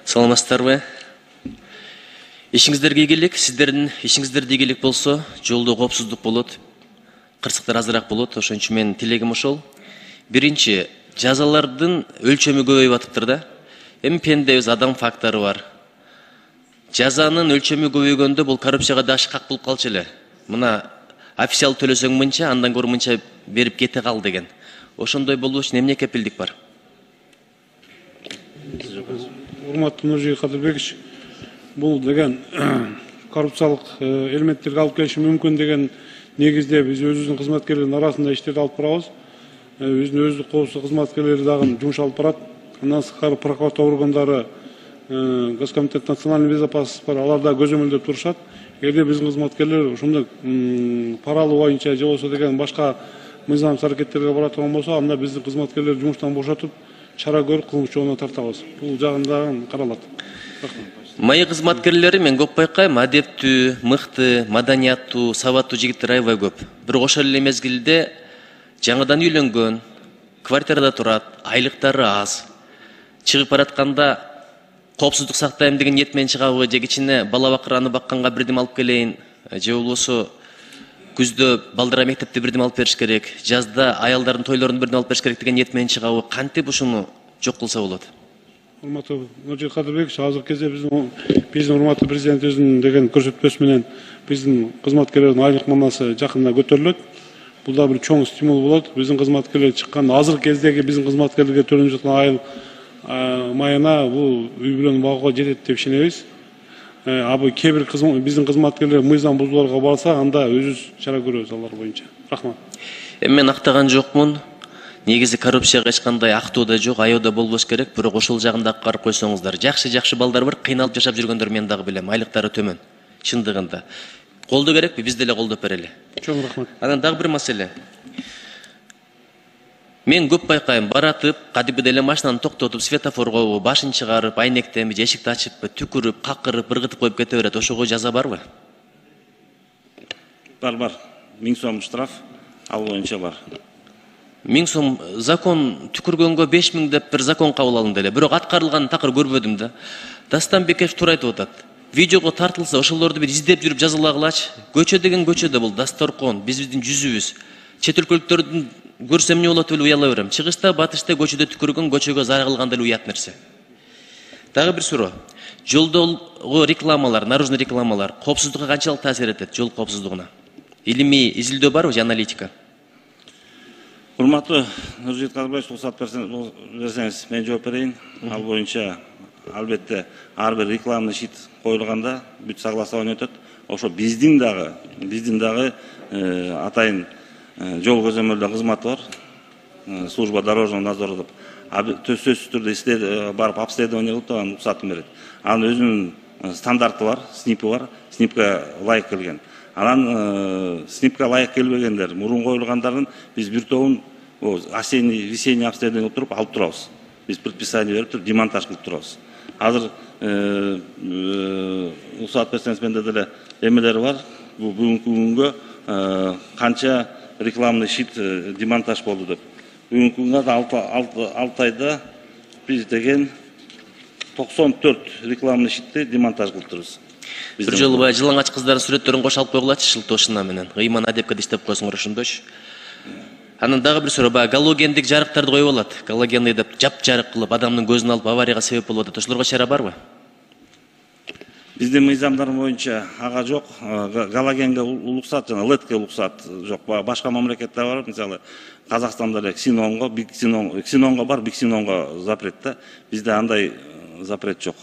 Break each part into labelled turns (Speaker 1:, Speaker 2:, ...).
Speaker 1: Саламатсыздарбы? Ишиңиздерге ийгилик, сиздердин ишиңиздерде ийгилик болсо, жолдо коопсуздук болот, кырсыктар азыраак болот. Ошон үчүн менин тилегим ошол. Биринчи, жазалардын өлчөмү көбөйүп атыптыр да. Эми пендебиз, адам фактору бар. Жазанын өлчөмү көбөйгөндө бул коррупцияга да шкак болуп калчу эле. Мына официал төлөсөң мынча, андан көрө мынча берип кете кал деген. Ошондой болуу үчүн эмне кепилдик бар?
Speaker 2: Урматтуу Нуржи Кадырбекович, бул деген коррупциялык элементтерге алып келиши мүмкүн деген негизде биз өзүбүздүн кызматкерлердин арасында иштерди алып барабыз. Биздин өздүк коопсуздук кызматкерлери дагы жумуш алып барат. Андан сырткары прокуратура органдары, Госкомитет национальной безопасности бар, алар да көзөмөлдөп турушат. Эгерде биздин кызматкерлер ошондой пара алуу боюнча же болбосо деген башка мыйзамсыз аракеттерге бара турган болсо, анда биздин кызматкерлер жумуштан бошотуп, чара көрүп кылмыш тартабыз. Бул жагында каралат.
Speaker 1: Мои кызматкерлери мен көп байкайм, адептүү, мыкты, маданияттуу, сабаттуу жигиттер аябай көп. Бирок ошол эле мезгилде жаңыдан үйлөнгөн, квартирада турат, айлыктары аз. Чыгып баратканда коопсуздук сактайм деген ниет менен чыгабы, же кичине бала бакыраны бакканга бирдем алып келейин, же болбосо күздө балдара мектепте бирдем алып бериш керек, жазда аялдардын тойлорун бирдем алып бериш керек деген ниет менен чыгабы. Кантип ушуну жок кылса болот?
Speaker 2: Урматтуу Нуржи Кадырбекович, азыркы кезде биздин урматтуу президент өзүнүн деген көрсөтмөсү менен биздин кызматкерлердин айлык манасы жакында көтөрүлөт. Бул да бир чоң стимул болот. Биздин кызматкерлер чыккан азыркы кездеги биздин кызматкерлерге төлөнүп жаткан айыл майына бул үй бүлөнү багууга жетет деп ишенебиз. Кээ бир биздин кызматкерлер мыйзам бузууларга барса, анда өзүбүз чара көрөбүз алар боюнча. Рахмат.
Speaker 1: Эми мен актаган жокмун. Негизи коррупцияга эч кандай актоо да жок, аял да болбош керек. Бирок ошол жагында карап койсоңуздар, жакшы балдар бар, кыйналып жашап жүргөндөр мен дагы билем, айлыктары төмөн. Чындыгында. Колдоо керекпи? Биз деле колдоп берели.
Speaker 2: Чоң рахмат.
Speaker 1: Анан дагы бир маселе. Мен көп байкайм, баратып, кадимки эле машинаны токтотуп, светофорго башын чыгарып, айнектенби, же эшикти ачыппы, түкүрүп, какырып, ыргытып коюп кете берет. Ошого жаза барбы?
Speaker 3: Бар. 1000 сом штраф, ал боюнча бар.
Speaker 1: 1000 сом закон түкүргөнгө 5000 деп бир закон кабыл алынды эле. Бирок аткарылганын такыр көрбөдүм да. Дастан Бекешев туура айтып атат. Видеого тартылса, ошолорду бир издеп жүрүп жазалагылачы. Көчө деген көчөдө бул дасторкон, биздин жүзүбүз. Чет өлкөлүктөрдүн көрсөм эмне болот деп уяла берем. Чыгышта, батышта көчөдө түкүргөн, көчөгө зара кылганда эле уят нерсе. Дагы бир суроо. Жолдогу рекламалар, наружный рекламалар коопсуздукка канчалык таасир этет, жол коопсуздугуна? Илимий изилдөө барбы же аналитика?
Speaker 3: Урматтуу Нуржи Кадырбекович, уруксат берсеңиз, мен жооп берейин. Ал боюнча албетте ар бир рекламный щит коюлганда бүт согласование өтөт. Ошо биздин дагы атайын жол көзөмөлдөө кызматы бар. Служба дорожного надзора деп. Сөзсүз түрдө барып обследование кылып анан уруксатын берет. Анын өзүнүн стандарты бар, снипи бар, снипке ылайык келген. Анан снипке ылайык келбегендер, мурун коюлгандарын биз бир тобун осенний, весенний обследование кылып туруп алып турабыз. Биз предписание берип туруп демонтаж кылып турабыз. Азыр уруксат берсеңиз, менде деле эмелери бар. Бүгүнкү күнгө канча рекламный щит демонтаж болду деп. Бүгүнкү күнгө 6 айда биз деген 94 рекламный щитти демонтаж кылдырабыз.
Speaker 1: Бир жолу баягы жылаңач кыздардын сүрөттөрүн кошо алып койгулачы, шылтоошуна менен. Ыйман адепке иштеп койсоңор ошондойчу. Анан дагы бир суроо, баягы галогендик жарыктарды коюп алат. Галогенный деп жап-жарык кылып, адамдын көзүн алып аварияга себеп болуп атат. Ошолорго чара барбы?
Speaker 3: Биздин мыйзамдар боюнча ага жок. Галогенге уруксат жана ледке уруксат жок. Башка мамлекетте бар, мисалы Казакстанда эле ксенонго бар, биксенонго запрет да. Бизде андай запрет жок.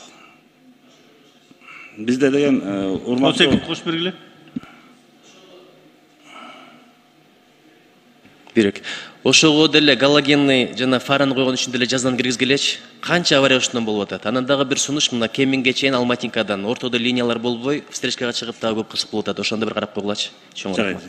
Speaker 3: Бизде деген урматтуу
Speaker 2: кош бергиле.
Speaker 1: Бирек. Ошого деле галогенный жана фараны койгон үчүн деле жазаны киргизгилечи. Канча авария ушундан болуп атат. Анан дагы бир сунуш, мына Кеминге чейин Алматинкадан ортодо линиялар болбой, встречкага чыгып дагы көп кырсык болуп атат. Ошондо бир карап койгулачы. Чоң рахмат.